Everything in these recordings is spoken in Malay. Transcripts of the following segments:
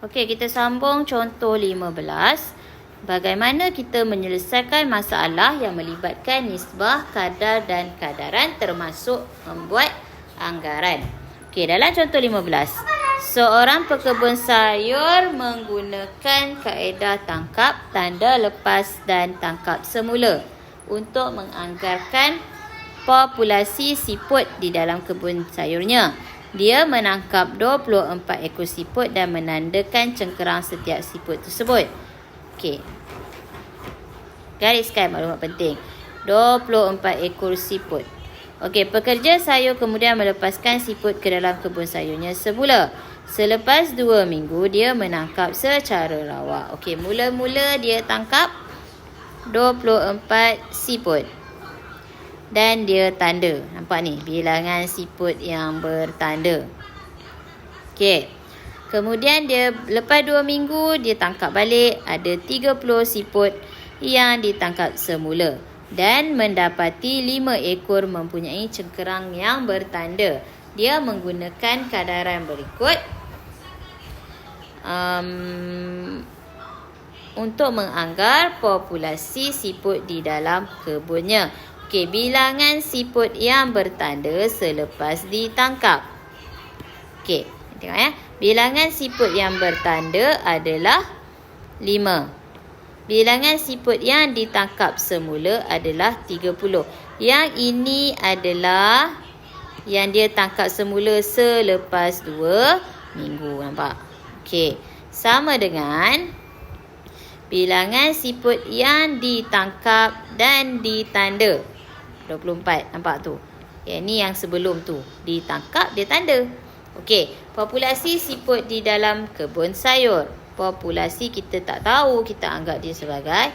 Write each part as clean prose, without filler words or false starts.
Okey, kita sambung contoh 15. Bagaimana kita menyelesaikan masalah yang melibatkan nisbah, kadar dan kadaran termasuk membuat anggaran. Okey, dalam contoh 15. Seorang pekebun sayur menggunakan kaedah tangkap, tanda lepas dan tangkap semula untuk menganggarkan populasi siput di dalam kebun sayurnya. Dia menangkap 24 ekor siput dan menandakan cengkerang setiap siput tersebut. Okey. Gariskan maklumat penting. 24 ekor siput. Okey, pekerja sayur kemudian melepaskan siput ke dalam kebun sayurnya semula. Selepas 2 minggu, dia menangkap secara rawak. Okey, mula-mula dia tangkap 24 siput. Dan dia tanda. Nampak ni, bilangan siput yang bertanda. Okey. Kemudian dia lepas 2 minggu, dia tangkap balik. Ada 30 siput yang ditangkap semula. Dan mendapati 5 ekor mempunyai cengkerang yang bertanda. Dia menggunakan kadaran berikut. Untuk menganggar populasi siput di dalam kebunnya. Okey, bilangan siput yang bertanda selepas ditangkap. Okey, tengok ya. Bilangan siput yang bertanda adalah 5. Bilangan siput yang ditangkap semula adalah 30. Yang ini adalah yang dia tangkap semula selepas 2 minggu. Nampak? Okey, sama dengan bilangan siput yang ditangkap dan ditanda. 24. Nampak tu? Yang ni yang sebelum tu. Ditangkap, dia tanda. Okey, populasi siput di dalam kebun sayur. Populasi kita tak tahu, kita anggap dia sebagai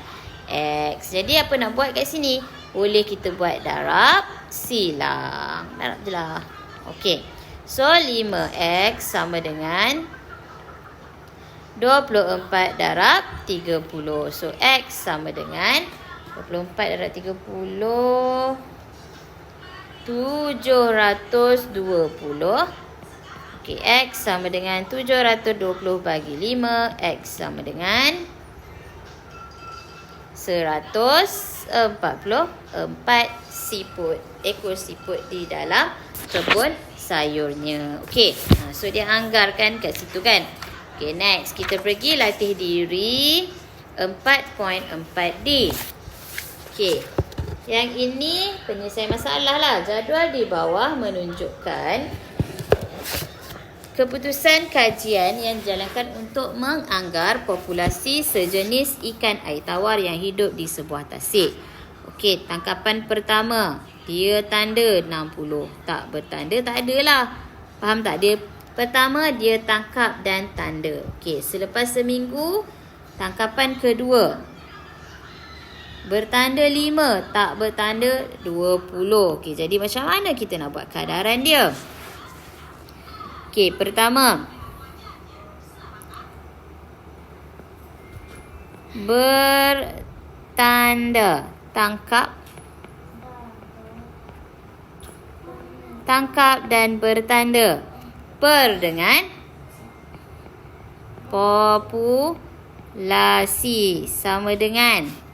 X. Jadi apa nak buat kat sini? Boleh kita buat darab silang. Darab je lah. Okey. So 5X sama dengan 24 darab 30. So X sama dengan 24 darab 30, 720. Okey, X sama dengan 720 bagi 5. X sama dengan 144 siput. Ekor siput di dalam kebun sayurnya. Okey, so dia anggarkan kat situ kan. Okey, next kita pergi latih diri 4.4D. Okey, yang ini penyelesaian masalah lah. Jadual di bawah menunjukkan keputusan kajian yang dijalankan untuk menganggar populasi sejenis ikan air tawar yang hidup di sebuah tasik. Okey, tangkapan pertama, dia tanda 60. Tak bertanda, tak adalah. Faham tak? Dia pertama, dia tangkap dan tanda. Okey, selepas seminggu, tangkapan kedua. Bertanda 5, tak bertanda 20. Okey, jadi macam mana kita nak buat kadaran dia? Okey, pertama. Bertanda. Tangkap dan bertanda. Per dengan populasi sama dengan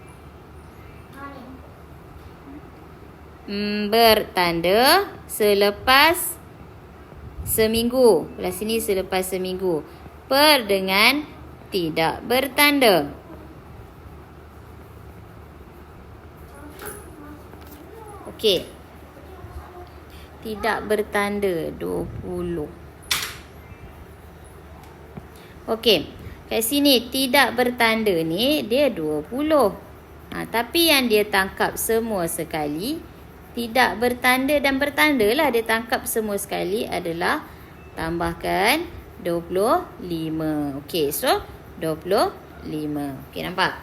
bertanda selepas seminggu. Belah sini selepas seminggu. Per dengan tidak bertanda. Okey. Tidak bertanda 20. Okey. Kat sini tidak bertanda ni dia 20. Tapi yang dia tangkap semua sekali, tidak bertanda dan bertanda lah dia tangkap semua sekali adalah tambahkan 25. Okey, so 25. Okey, nampak?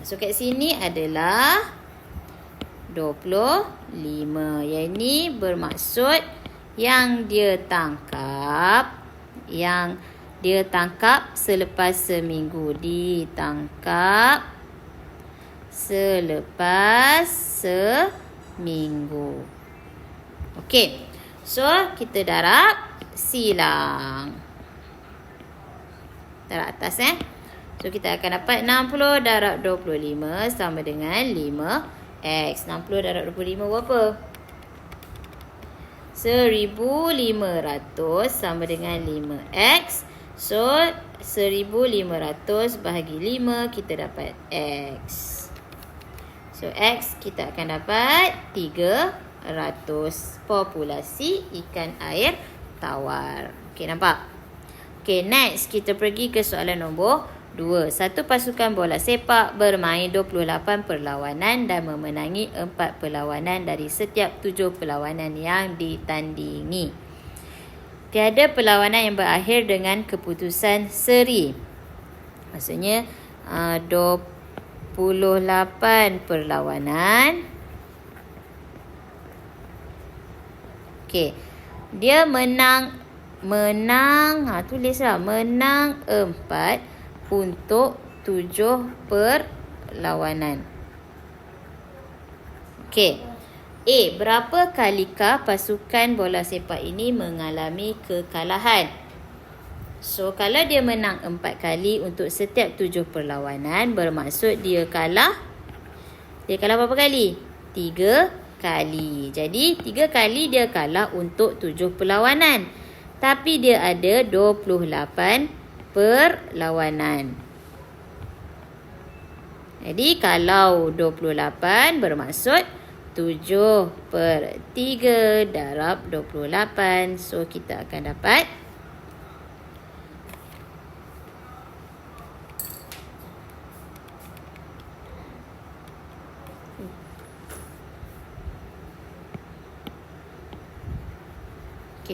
So kat sini adalah 25. Yang ini bermaksud yang dia tangkap selepas seminggu. Ditangkap selepas seminggu. Okey. So kita darab silang. darab atas So kita akan dapat 60 darab 25 sama dengan 5x. 60 darab 25 berapa? 1500 sama dengan 5x. So 1500 bahagi 5 kita dapat x. So x kita akan dapat 300 populasi ikan air tawar. Okey, nampak? Okey, next kita pergi ke soalan nombor 2. Satu pasukan bola sepak bermain 28 perlawanan dan memenangi 4 perlawanan dari setiap 7 perlawanan yang ditandingi. Tiada perlawanan yang berakhir dengan keputusan seri. Maksudnya 28 perlawanan. Okey. Dia menang tulislah menang 4 untuk 7 perlawanan. Okey. A. Berapa kalikah pasukan bola sepak ini mengalami kekalahan? So, kalau dia menang 4 kali untuk setiap 7 perlawanan, bermaksud dia kalah berapa kali? 3 kali. Jadi, 3 kali dia kalah untuk 7 perlawanan. Tapi dia ada 28 perlawanan. Jadi, kalau 28 bermaksud 7/3 darab 28. So, kita akan dapat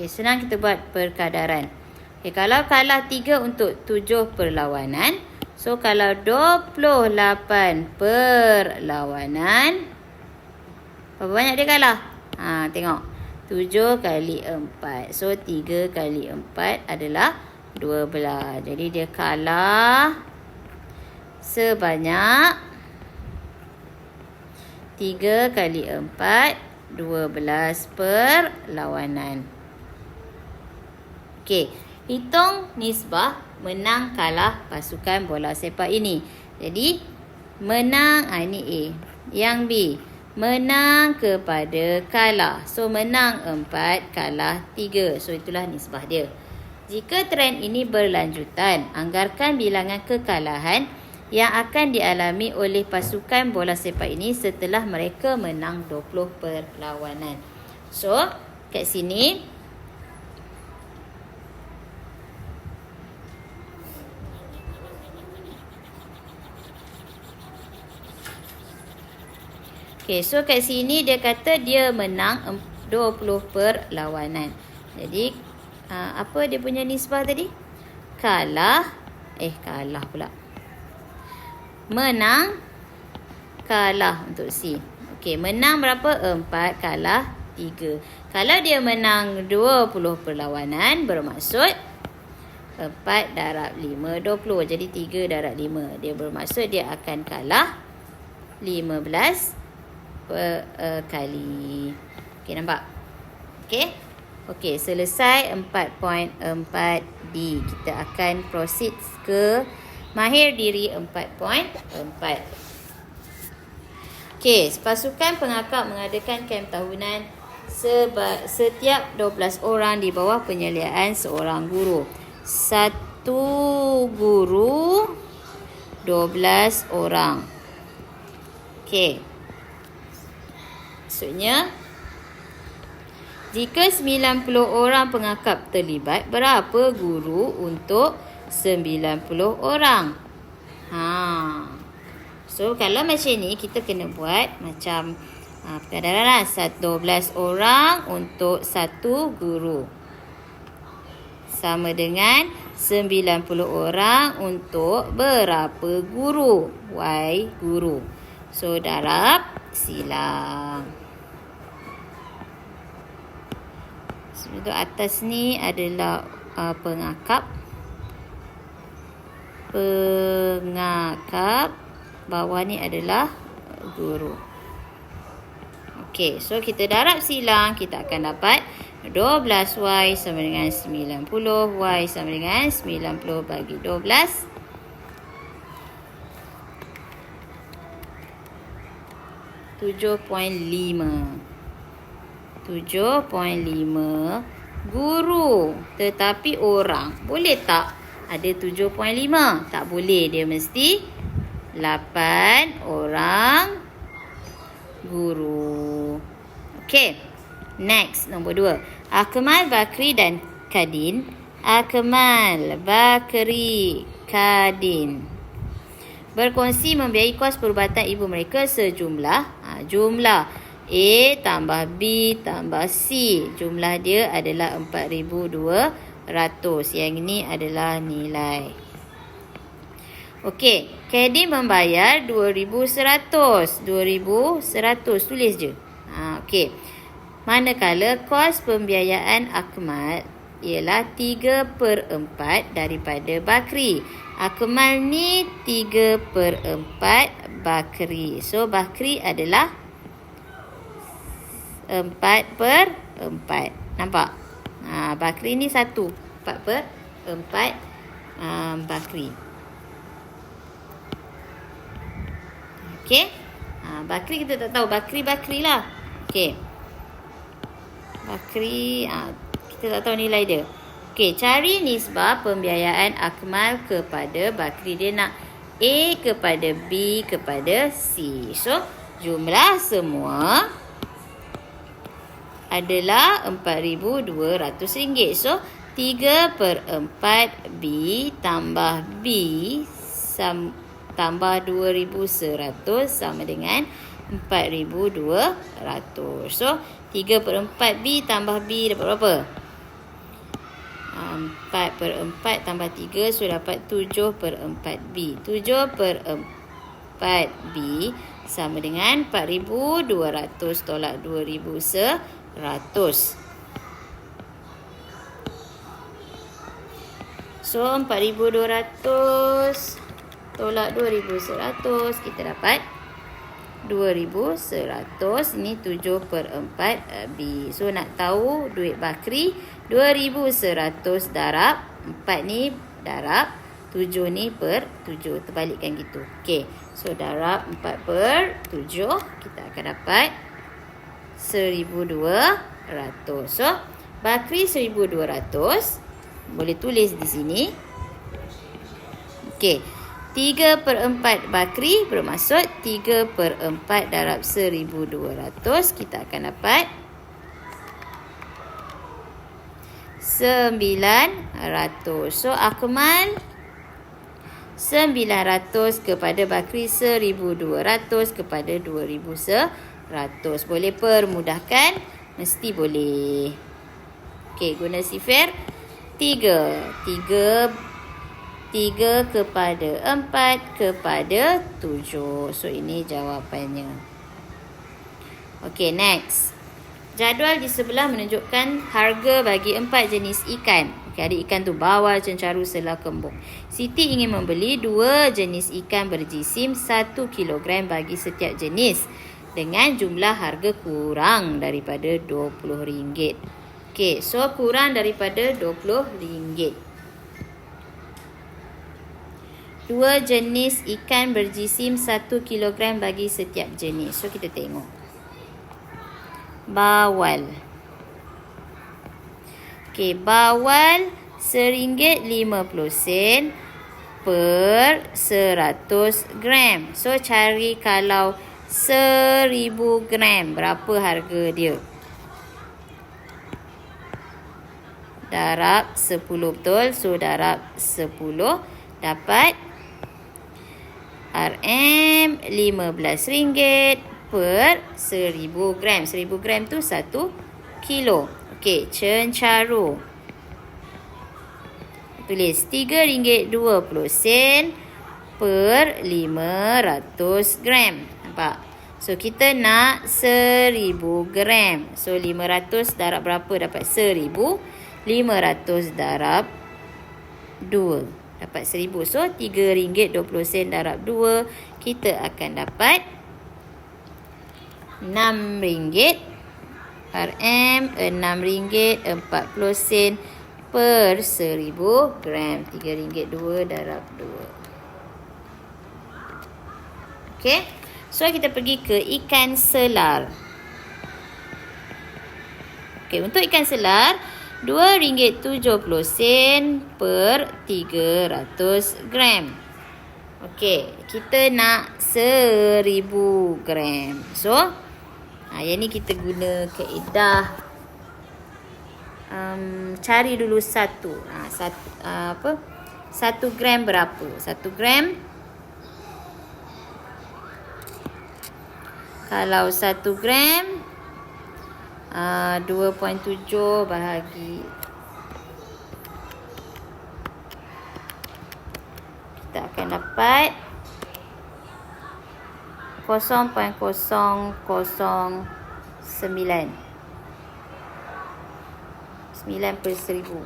senang kita buat perkadaran. Kalau kalah 3 untuk 7 perlawanan. So, kalau 28 perlawanan, berapa banyak dia kalah? Tengok. 7 kali 4. So, 3 kali 4 adalah 12. Jadi, dia kalah sebanyak 3 kali 4, 12 perlawanan. Okey. Hitung nisbah menang kalah pasukan bola sepak ini. Jadi, menang, ini A. Yang B, menang kepada kalah. So, menang 4, kalah 3. So, itulah nisbah dia. Jika trend ini berlanjutan, anggarkan bilangan kekalahan yang akan dialami oleh pasukan bola sepak ini setelah mereka menang 20 perlawanan. So, kat sini so kat sini dia kata dia menang 20 perlawanan. Jadi, apa dia punya nisbah tadi? Kalah pula. Menang, kalah untuk C. Okey, menang berapa? 4, kalah 3. Kalau dia menang 20 perlawanan, bermaksud 4 darab 5, 20. Jadi, 3 darab 5. Dia bermaksud dia akan kalah 15 kali. Okey, nampak? Okey, selesai 4.4D. Kita akan proceed ke mahir diri 4.4. Okey, pasukan pengakap mengadakan kem tahunan setiap 12 orang di bawah penyeliaan seorang guru. Satu guru 12 orang. Okey. Maksudnya, jika 90 orang pengakap terlibat, berapa guru untuk 90 orang? So, kalau macam ni, kita kena buat macam perkadaran 12 orang untuk 1 guru. Sama dengan 90 orang untuk berapa guru? Y guru. So, darab silang. Untuk atas ni adalah pengakap. Bawah ni adalah guru. Okey, so kita darab silang, kita akan dapat 12Y sama dengan 90. Y sama dengan 90 bagi 12. 7.5. 7.5 guru. Tetapi orang. Boleh tak ada 7.5? Tak boleh. Dia mesti 8 orang guru. Okey. Next, nombor 2. Akmal, Bakri dan Kadin. Akmal, Bakri, Kadin berkongsi membiayai kos perubatan ibu mereka sejumlah jumlah A tambah B tambah C. Jumlah dia adalah 4,200. Yang ini adalah nilai. Okey, Kadin membayar 2,100. 2,100 tulis je. Okey. Manakala kos pembiayaan Akmal ialah 3/4 daripada Bakri. Akmal ni 3/4 Bakri. So, Bakri adalah 4/4. Nampak? Bakri ni 1. 4/4 Bakri. Okey. Bakri kita tak tahu. Bakri lah. Okey. Bakri, kita tak tahu nilai dia. Okey, cari nisbah pembiayaan Akmal kepada Bakri. Dia nak A kepada B kepada C. So, jumlah semua adalah RM4,200. So, 3/4 B tambah B tambah 2,100 sama dengan 4,200. So, 3/4 B tambah B dapat berapa? 4/4 tambah 3, so dapat 7/4 B. 7/4 B sama dengan 4,200 tolak 2,100. So, 4,200 tolak 2,100, kita dapat 2,100. Ni 7/4 B. So, nak tahu duit Bakri, 2,100 darab 4 ni darab 7 ni per 7. Terbalikkan gitu. Okey. So, darab 4/7, kita akan dapat 1,200. So, Bakri 1,200. Boleh tulis di sini. Okey. 3/4 Bakri bermaksud 3/4 darab 1,200. Kita akan dapat 900. So, Akmal 900 kepada Bakri, 1,200 kepada 2,100. Boleh permudahkan? Mesti boleh. Okey, guna sifir 3 kepada 4 kepada 7. So, ini jawapannya. Okey, next. Jadual di sebelah menunjukkan harga bagi 4 jenis ikan. Okey, ada ikan tu bawal, cencaru, selah, kembung. Siti ingin membeli 2 jenis ikan berjisim 1 kilogram bagi setiap jenis dengan jumlah harga kurang daripada RM20. Okey, so kurang daripada RM20. 2 jenis ikan berjisim 1 kilogram bagi setiap jenis. So, kita tengok. Bawal. Okey, bawal RM1.50 per 100 gram. So, cari kalau 1,000 gram, berapa harga dia? Darab 10, betul? So, darab 10 dapat RM15 per 1,000 gram. 1,000 gram tu 1 kilo. Okey, cencaru. Tulis RM3.20 per 500 gram. Nampak? So, kita nak 1,000 gram. So, 500 darab berapa dapat 1,000? 500 darab 2. Dapat 1,000. So, RM3.20 darab 2. Kita akan dapat RM6 RM RM6.40 per 1000 gram. RM3.2 darab 2. Okey. So kita pergi ke ikan selar. Okey, untuk ikan selar RM2.70 per 300 gram. Okey, kita nak 1000 gram. So yang ni kita guna kaedah cari dulu satu. Satu gram berapa? 1 gram. Kalau 1 gram 2.7 bahagi, kita akan dapat 0.009 9 per 1000.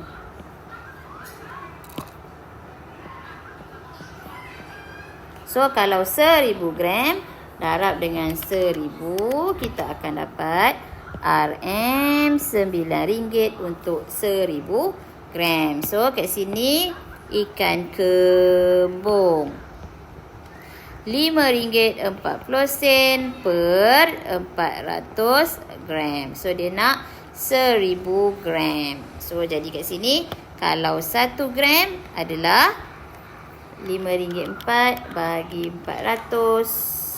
So kalau 1000 gram darab dengan 1000, kita akan dapat RM9 untuk 1000 gram. So kat sini ikan kembung RM5.40 per 400 gram. So dia nak 1000 gram. So jadi kat sini kalau 1 gram adalah RM5.4 bagi 400.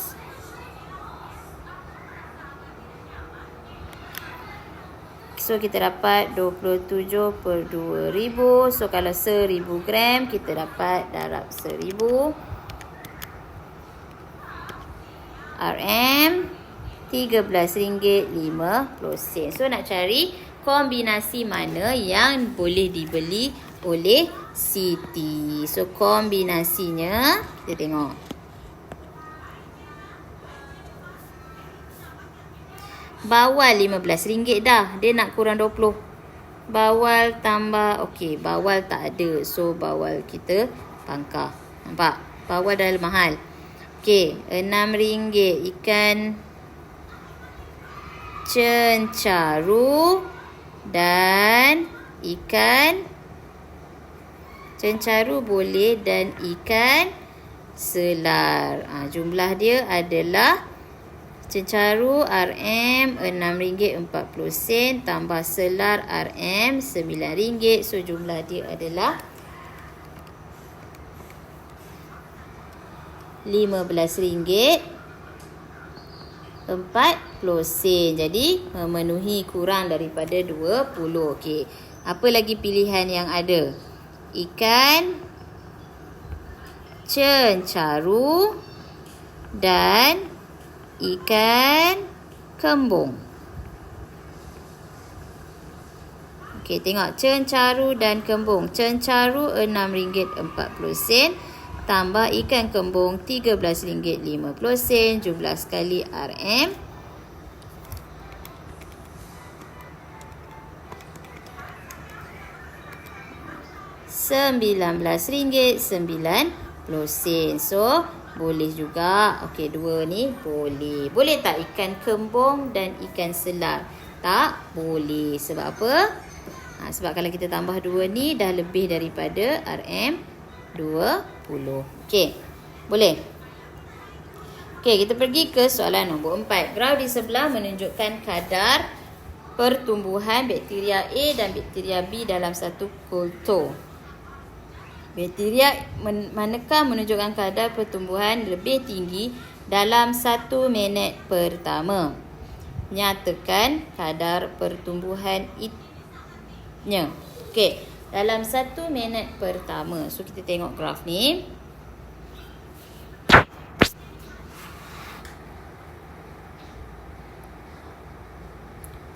So kita dapat 27 per 2000. So kalau 1000 gram kita dapat darab 1000. RM RM13.50. So nak cari kombinasi mana yang boleh dibeli oleh Siti. So kombinasinya kita tengok. Bawal RM15 dah. Dia nak kurang 20. Bawal tambah. Okey, bawal tak ada. So bawal kita pangkah. Nampak? Bawal dah mahal. Okey, RM6 ikan cencaru dan ikan cencaru boleh dan ikan selar. Jumlah dia adalah cencaru RM RM6.40 tambah selar RM9. So jumlah dia adalah RM15.40. Jadi memenuhi kurang daripada 20. Okey. Apa lagi pilihan yang ada? Ikan cencaru dan ikan kembung. Okey, tengok cencaru dan kembung. Cencaru RM6.40 tambah ikan kembung RM13.50. Jumlah sekali RM RM19.90. So boleh juga. Okey, dua ni boleh. Boleh tak ikan kembung dan ikan selar? Tak boleh. Sebab apa? Sebab kalau kita tambah dua ni dah lebih daripada RM20. Okey, boleh. Okey, kita pergi ke soalan nombor 4. Graf di sebelah menunjukkan kadar pertumbuhan bakteria A dan bakteria B dalam satu kultur. Bakteria manakah menunjukkan kadar pertumbuhan lebih tinggi dalam 1 minit pertama? Nyatakan kadar pertumbuhannya. Okey, dalam 1 minit pertama. So kita tengok graf ni.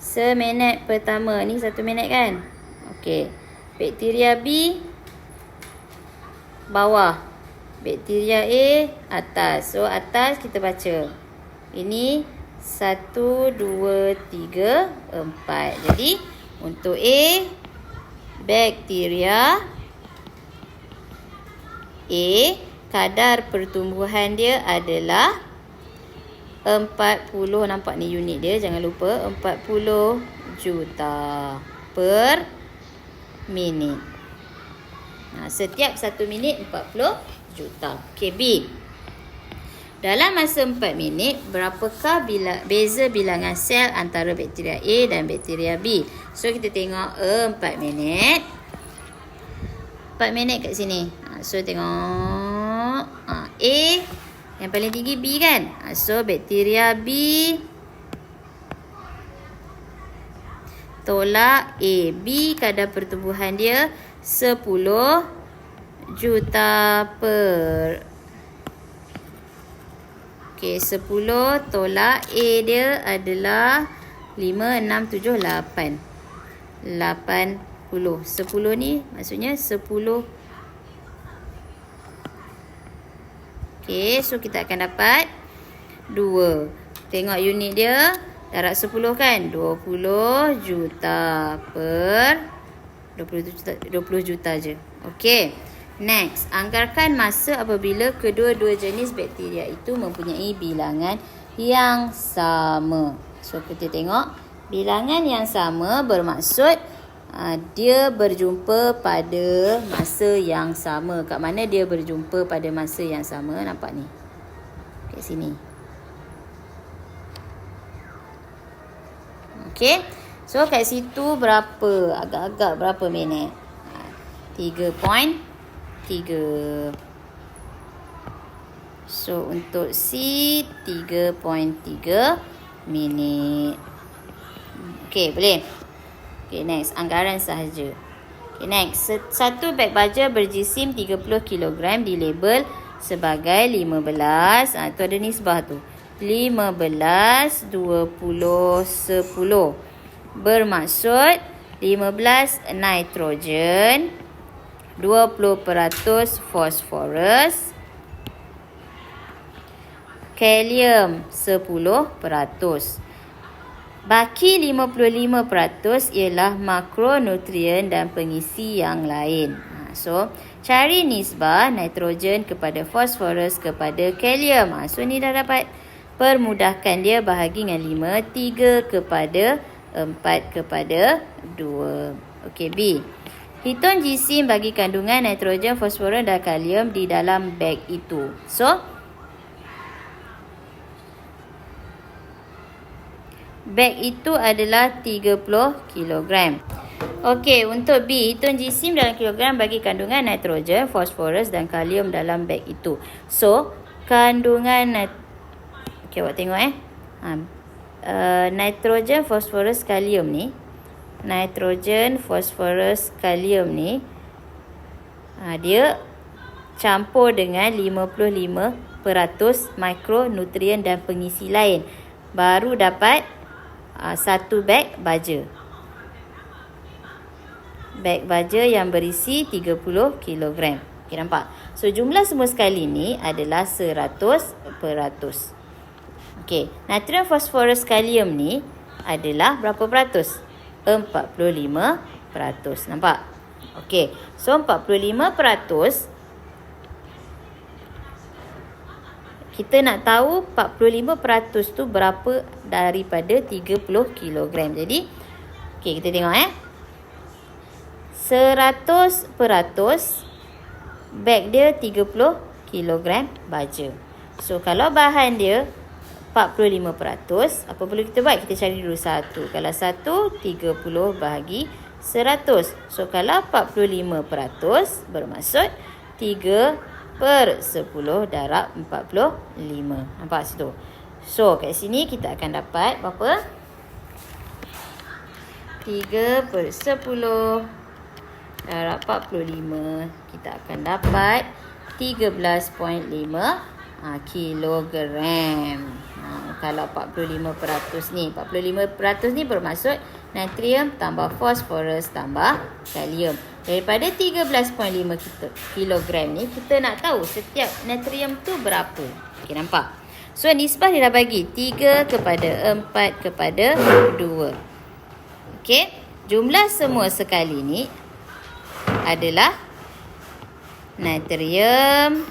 Seminit pertama. Ni 1 minit kan? Okey. Bakteria B bawah. Bakteria A atas. So atas kita baca. Ini 1, 2, 3, 4. Jadi untuk A, bakteria A, kadar pertumbuhan dia adalah 40, nampak ni unit dia, jangan lupa 40 juta per minit. Setiap 1 minit 40 juta. Okey, B. Dalam masa 4 minit, berapakah beza bilangan sel antara bakteria A dan bakteria B? So, kita tengok 4 minit. 4 minit kat sini. So, tengok. A, yang paling tinggi B kan? So, bakteria B tolak A. B kadar pertumbuhan dia 10 juta per. Okey, 10 tolak A dia adalah 5, 6, 7, 8. 80. 10 ni maksudnya 10. Okey, so kita akan dapat 2. Tengok unit dia, darab 10 kan? 20 juta per 20 juta je. Okey. Next, anggarkan masa apabila kedua-dua jenis bakteria itu mempunyai bilangan yang sama. So, kita tengok bilangan yang sama bermaksud dia berjumpa pada masa yang sama. Kat mana dia berjumpa pada masa yang sama? Nampak ni. Kat sini. Okey. So, kat situ berapa? Agak-agak berapa minit? 3.3. So, untuk C 3.3 minit. Okey, boleh? Okey, next. Anggaran sahaja. Okey, next. Satu beg baja berjisim 30 kg dilabel sebagai 15. Itu ada nisbah tu. 15, 20, 10. Bermaksud 15 nitrogen, 20% fosforus, kalium 10%. Baki 55% ialah makronutrien dan pengisi yang lain. So, cari nisbah nitrogen kepada fosforus kepada kalium. So, ni dah dapat. Permudahkan dia, bahagi dengan 5, 3 kepada 4 kepada 2. Okey, B. Hitung jisim bagi kandungan nitrogen, fosforus dan kalium di dalam beg itu. So, beg itu adalah 30 kg. Okey, untuk B, hitung jisim dalam kilogram bagi kandungan nitrogen, fosforus dan kalium dalam beg itu. So, kandungan okey, awak tengok nitrogen, fosforus, kalium ni. Nitrogen, fosforus, kalium ni dia campur dengan 55% makronutrien dan pengisi lain. Baru dapat satu beg baja. Beg baja yang berisi 30 kg. Okey, nampak? So, jumlah semua sekali ni adalah 100%. Okey, natrium, fosforus, kalium ni adalah berapa peratus? 45%. Nampak? Okey, so 45%. Kita nak tahu 45% tu berapa daripada 30 kg. Jadi, okey, kita tengok 100% beg dia 30 kg baja. So, kalau bahan dia 45%, apa perlu kita buat? Kita cari dulu 1. Kalau 1, 30 bahagi 100. So, kalau 45% bermaksud 3/10 darab 45. Nampak situ? So, kat sini kita akan dapat berapa? 3/10 darab 45. Kita akan dapat 13.5 kilogram. Kalau 45% ni. 45% ni bermaksud natrium tambah fosforus tambah kalium. Daripada 13.5 kilogram ni, kita nak tahu setiap natrium tu berapa. Okey, nampak? So, nisbah dia dah bagi 3 kepada 4 kepada 2. Okey, jumlah semua sekali ni adalah natrium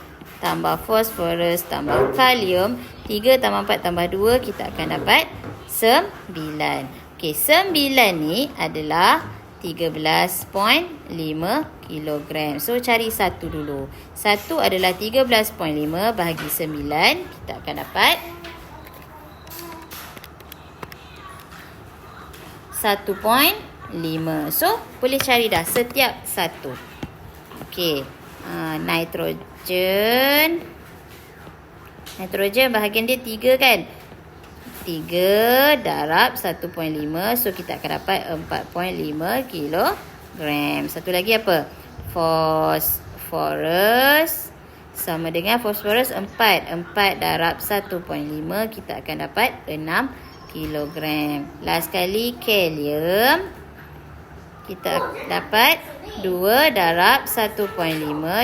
tambah fosforus tambah kalium. 3 tambah 4 tambah 2, kita akan dapat 9. Okey, 9 ni adalah 13.5 kilogram. So, cari 1 dulu. 1 adalah 13.5 bahagi 9. Kita akan dapat 1.5. So, boleh cari dah setiap satu. Okey. Nitrogen. Nitrogen bahagian dia 3 kan? 3 darab 1.5. So, kita akan dapat 4.5 kilogram. Satu lagi apa? Fosforus. Sama dengan fosforus 4. 4 darab 1.5. Kita akan dapat 6 kilogram. Last sekali, kalium. Kita dapat 2 darab 1.5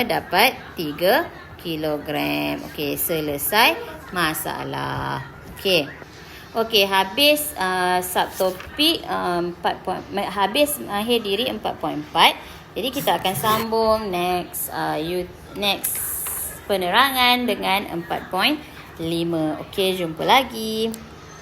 dapat 3 kilogram. Okey, selesai masalah. Okey, habis subtopik 4. Habis akhir diri 4.4. Jadi kita akan sambung next penerangan dengan 4.5. Okey, jumpa lagi.